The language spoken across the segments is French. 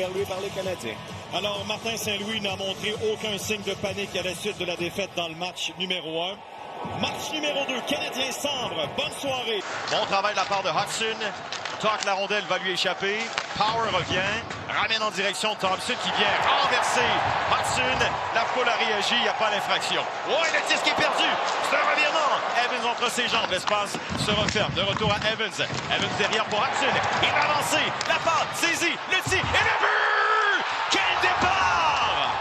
vers lui par les Canadiens. Alors, Martin Saint-Louis n'a montré aucun signe de panique à la suite de la défaite dans le match numéro 1. Match numéro 2, Canadien Sambre, bonne soirée. Bon travail de la part de Hudson. Toque la rondelle va lui échapper. Power revient, ramène en direction de Thompson qui vient renverser Hudson. La foule a réagi, il n'y a pas d'infraction. Oh, le disque est perdu. C'est un revirement. Evans entre ses jambes, l'espace se referme. De retour à Evans. Evans derrière pour Hudson. Il va avancer. La passe, saisie, le tir et le but! Quel départ!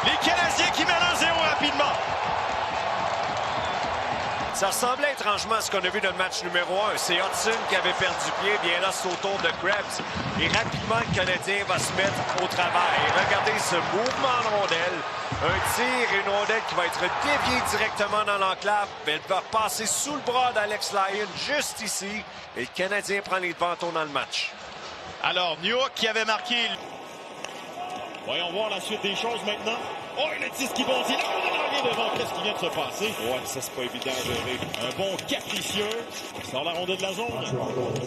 Les Canadiens qui mènent 1-0 rapidement. Ça ressemblait étrangement à ce qu'on a vu dans le match numéro 1. C'est Hudson qui avait perdu pied. Bien là, c'est au tour de Krebs. Et rapidement, le Canadien va se mettre au travail. Regardez ce mouvement de rondelle. Un tir et une rondelle qui va être déviée directement dans l'enclave. Elle va passer sous le bras d'Alex Lyon, juste ici. Et le Canadien prend les devants dans le match. Alors, Newhook qui avait marqué. Voyons voir la suite des choses maintenant. Oh, le disque qui bondit. Là, on a rien devant. Qu'est-ce qui vient de se passer? Ouais, ça, c'est pas évident à gérer. Un bon capricieux. Sort la rondelle de la zone.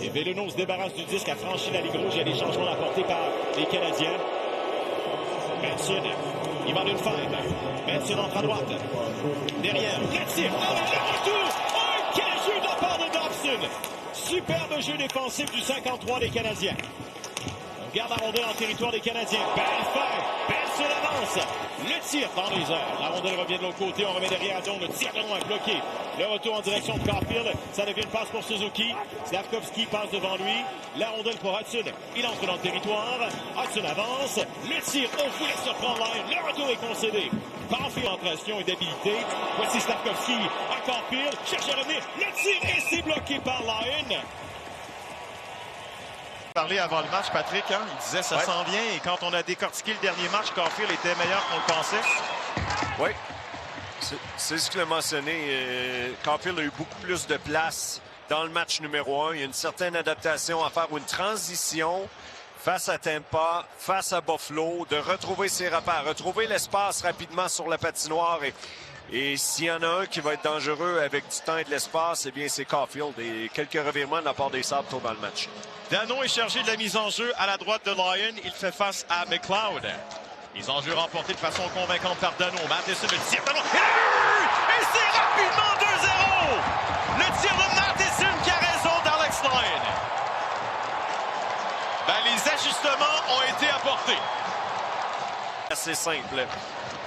Et Veleno se débarrasse du disque, a franchi la ligne rouge. Il y a des changements apportés par les Canadiens. Benson, il va d'une faille. Benson entre à droite. Derrière, le tir. Oh, le retour. Oh, quel jeu de la part de Dobson. Superbe jeu défensif du 53 des Canadiens. On garde la rondelle en territoire des Canadiens. Belle faille. Benson avance. Le tir dans les airs. La rondelle revient de l'autre côté. On remet derrière à zone. Le tir de loin bloqué. Le retour en direction de Caulfield. Ça devient une passe pour Suzuki. Slavkovski passe devant lui. La rondelle pour Hudson. Il entre dans le territoire. Hudson avance. Le tir au filet surprend Lyon. Le retour est concédé. Caulfield en pression et d'habilité. Voici Slavkovski à Caulfield. Cherche à revenir. Le tir et c'est bloqué par Lyon. Parlé avant le match, Patrick, hein? Il disait ça s'en vient et quand on a décortiqué le dernier match, Caulfield était meilleur qu'on le pensait. Oui, c'est ce qu'il a mentionné. Caulfield a eu beaucoup plus de place dans le match numéro 1. Il y a une certaine adaptation à faire ou une transition face à Tampa, face à Buffalo, de retrouver ses repères, retrouver l'espace rapidement sur la patinoire. Et s'il y en a un qui va être dangereux avec du temps et de l'espace, eh bien c'est Caulfield. Et quelques revirements de la part des Sabres tôt dans le match. Danault est chargé de la mise en jeu à la droite de Lyon. Il fait face à McLeod. Mise en jeu remportée de façon convaincante par Danault. Matheson, le tir de loin. Et le but! Et c'est rapidement 2-0! Le tir de Matheson qui a raison d'Alex Lyon. Ben, les ajustements ont été apportés. C'est simple.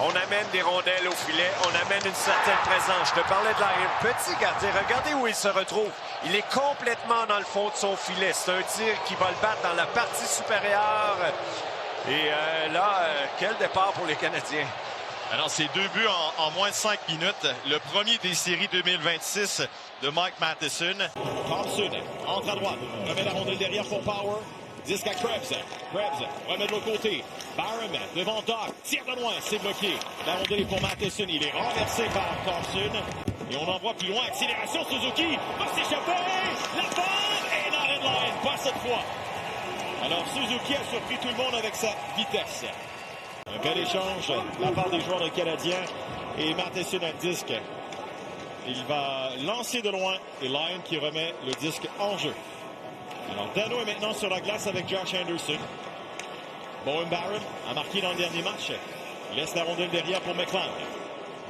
On amène des rondelles au filet, on amène une certaine présence. Je te parlais de Lyon. Petit gardien, regardez où il se retrouve. Il est complètement dans le fond de son filet. C'est un tir qui va le battre dans la partie supérieure. Et quel départ pour les Canadiens. Alors, c'est 2 buts en moins de 5 minutes. Le premier des séries 2026 de Mike Matheson. Thompson entre à droite. Remet la rondelle derrière pour Power. Disque à Krebs. Krebs remet de l'autre côté. Barham devant Doc. Tire de loin, c'est bloqué. La rondelle est pour Matheson. Il est renversé par Thompson. Et on envoie plus loin. Accélération, Suzuki va s'échapper. La balle et la red line. Pas cette fois. Alors Suzuki a surpris tout le monde avec sa vitesse. Un bel échange de la part des joueurs des Canadiens. Et Matheson a le disque. Il va lancer de loin. Et Lyon qui remet le disque en jeu. Alors, Danault est maintenant sur la glace avec Josh Anderson. Bowen Barron a marqué dans le dernier match. Il laisse la rondelle derrière pour McLeod.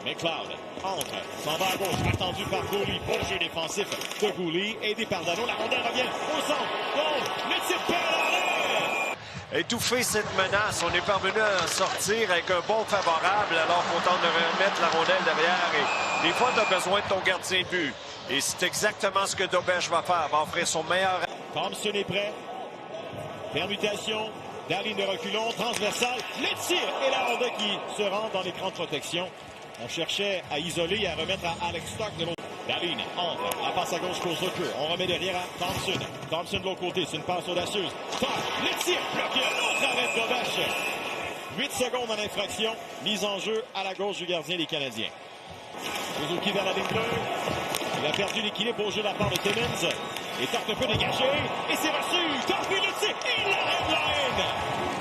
McLeod entre, s'en va à gauche, attendu par Gouli. Bon jeu défensif de Gouli, aidé par Danault. La rondelle revient au centre. Goal, le tir perd à l'air. Étouffer cette menace, on est parvenu à sortir avec un bon favorable, alors qu'on tente de remettre la rondelle derrière. Et des fois, tu as besoin de ton gardien de but. Et c'est exactement ce que Dobech va faire, va offrir son meilleur. Thompson est prêt. Permutation. Darlene de reculons. Transversal. Le tir et la rondelle qui se rend dans l'écran de protection. On cherchait à isoler et à remettre à Alex Stock de l'autre. Darlene entre. La passe à gauche pour Zucker. On remet derrière à Thompson. Thompson de l'autre côté. C'est une passe audacieuse. Stock. Le tir. Bloqué. Un autre arrêt de Dobech. 8 secondes en infraction. Mise en jeu à la gauche du gardien des Canadiens. Suzuki vers la ligne bleue. Il a perdu l'équilibre au jeu de la part de Timmins. Et tente un peu dégagé. Et c'est reçu. Caulfield le tir. Et la red line.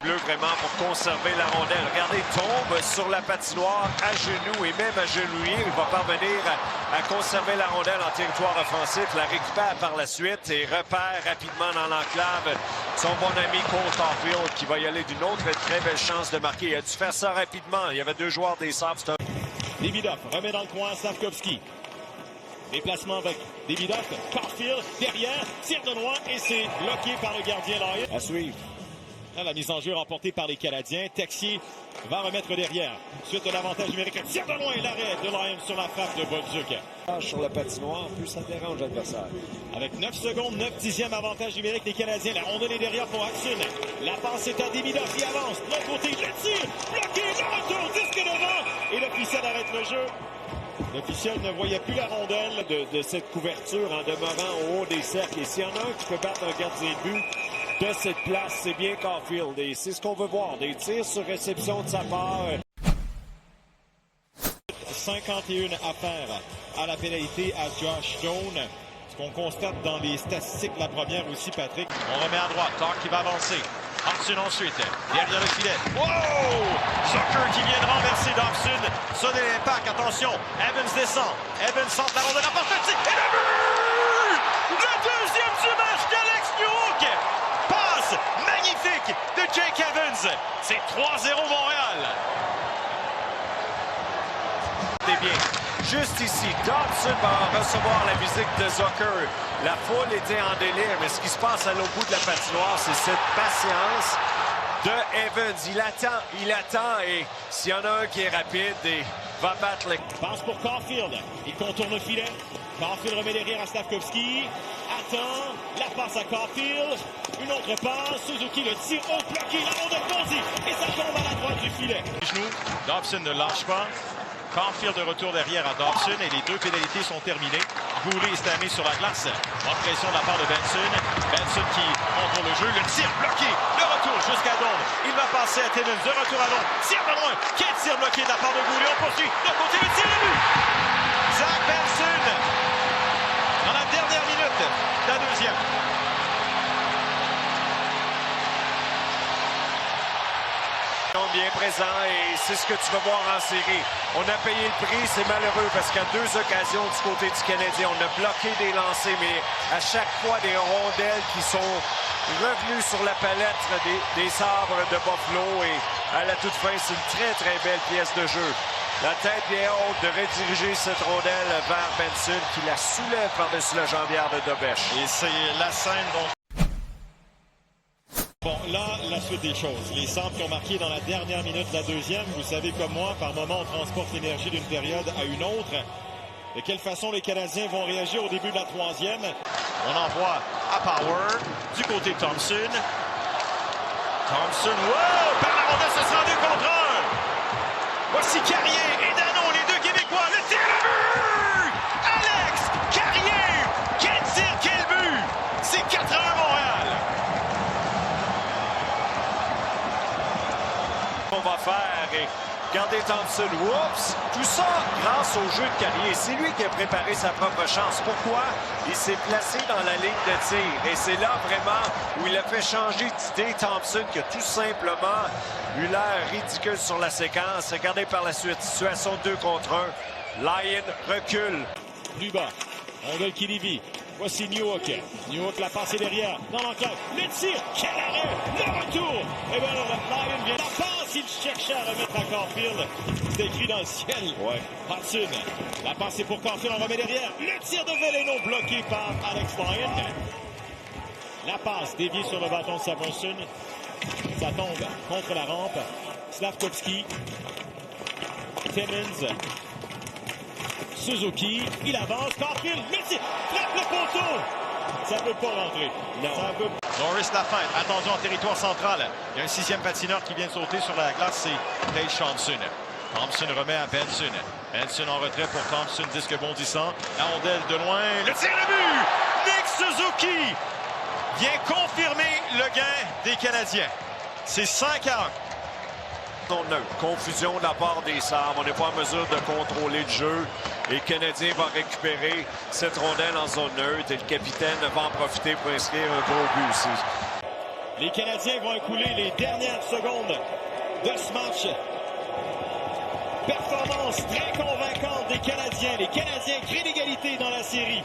Bleu vraiment pour conserver la rondelle. Regardez, il tombe sur la patinoire à genoux et même à genouiller. Il va parvenir à conserver la rondelle en territoire offensif. La récupère par la suite et repère rapidement dans l'enclave son bon ami Cole Caulfield qui va y aller d'une autre très belle chance de marquer. Il a dû faire ça rapidement. Il y avait 2 joueurs des Sabres. Davidoff remet dans le coin Slavkovski. Déplacement avec Davidoff. Caulfield derrière, tire de loin et c'est bloqué par le gardien Lyon. À suivre. La mise en jeu remportée par les Canadiens. Texier va remettre derrière. Suite de l'avantage numérique. Tire de loin et l'arrêt de Lyon sur la frappe de Bonzuk. Sur la patinoire, plus ça dérange l'adversaire. Avec 9 secondes, 9 dixièmes avantage numérique des Canadiens. La rondelle est derrière pour Hudson. La passe est à Davidoff qui avance. De l'autre côté, le tir, bloqué, le retour, disque devant. Et l'officiel arrête le jeu. L'officiel ne voyait plus la rondelle De cette couverture en demeurant au haut des cercles. Et s'il y en a un qui peut battre un gardien de but de cette place, c'est bien Caulfield. Et c'est ce qu'on veut voir. Des tirs sur réception de sa part. 51 affaires à la pénalité à Josh Stone. Ce qu'on constate dans les statistiques, la première aussi, Patrick. On remet à droite. Talk qui va avancer. Hudson ensuite. Derrière le filet. Wow! Zucker qui vient de renverser Dobson. Sonner l'impact. Attention. Evans descend. Evans centre la rondelle. La porte et le but! Le deuxième du match d'Alex Newhook. Passe magnifique de Jake Evans. C'est 3-0 Montréal. C'est bien. Juste ici, Dobson va recevoir la visite de Zucker. La foule était en délire, mais ce qui se passe à l'autre bout de la patinoire, c'est cette patience de Evans. Il attend et s'il y en a un qui est rapide, et va battre le... Passe pour Caulfield. Il contourne le filet. Caulfield remet derrière à Slavkovski. Attend. La passe à Caulfield. Une autre passe. Suzuki le tire au bloqué. La rondelle bondit. Et ça tombe à la droite du filet. Genou. Dobson ne lâche pas. Caulfield de retour derrière à Dobson et les 2 pénalités sont terminées. Goulet est mis sur la glace. Bonne pression de la part de Benson. Benson qui contrôle le jeu. Le tir bloqué. Le retour jusqu'à Donne. Il va passer à Timmins. De retour à Donne. Tire de loin. Quel tir bloqué de la part de Goulet. On poursuit. De côté le tir de but. Zach Benson. Dans la dernière minute de la deuxième. Bien présent et c'est ce que tu vas voir en série. On a payé le prix, c'est malheureux parce qu'à 2 occasions du côté du Canadien, on a bloqué des lancers, mais à chaque fois des rondelles qui sont revenues sur la palette des Sabres de Buffalo et à la toute fin, c'est une très belle pièce de jeu. La tête bien haute de rediriger cette rondelle vers Benson qui la soulève par-dessus la jambière de Dobech. Et c'est la scène dont... Bon, là, la suite des choses. Les Sabres qui ont marqué dans la dernière minute de la deuxième. Vous savez comme moi, par moment, on transporte l'énergie d'une période à une autre. De quelle façon les Canadiens vont réagir au début de la troisième? On envoie à Power du côté de Thompson. Thompson, wow! Par la rondelle, ce sera 2 contre 1. Voici Carrier et Dano, les 2 Québécois. Le tir à but! Alex Carrier! Quel tir, quel but! C'est 4-1 Montréal. On va faire et regardez Thompson, oups, tout ça grâce au jeu de Carrier. C'est lui qui a préparé sa propre chance. Pourquoi? Il s'est placé dans la ligne de tir et c'est là vraiment où il a fait changer d'idée Thompson qui a tout simplement eu l'air ridicule sur la séquence. Regardez par la suite, situation 2 contre 1. Lyon recule. Plus bas, rondelle qui dévie. Voici Newhook. Newhook la passe est derrière. Dans l'enclave. Le tir. Quel arrêt. Le retour. Et bien là, Lyon vient. La passe, il cherchait à remettre à Caulfield. C'est écrit dans le ciel. Ouais. Hudson. La passe est pour Caulfield. On remet derrière. Le tir de Veleno bloqué par Alex Lyon. La passe déviée sur le bâton de Samuelson. Ça tombe contre la rampe. Slavkovski. Timmins. Suzuki, il avance, Caulfield, le tir, frappe le poteau. Ça ne peut pas rentrer. Non. Ça peut... Norris Lafayette, attendu en territoire central. Il y a un 6e patineur qui vient de sauter sur la glace, c'est Tage Thompson. Thompson remet à Benson. Benson en retrait pour Thompson, disque bondissant. La rondelle de loin, le tir de but! Nick Suzuki vient confirmer le gain des Canadiens. C'est 5-1. Confusion de la part des Sabres. On n'est pas en mesure de contrôler le jeu. Et le Canadien va récupérer cette rondelle en zone neutre. Et le capitaine va en profiter pour inscrire un gros but aussi. Les Canadiens vont écouler les dernières secondes de ce match. Performance très convaincante des Canadiens. Les Canadiens créent l'égalité dans la série.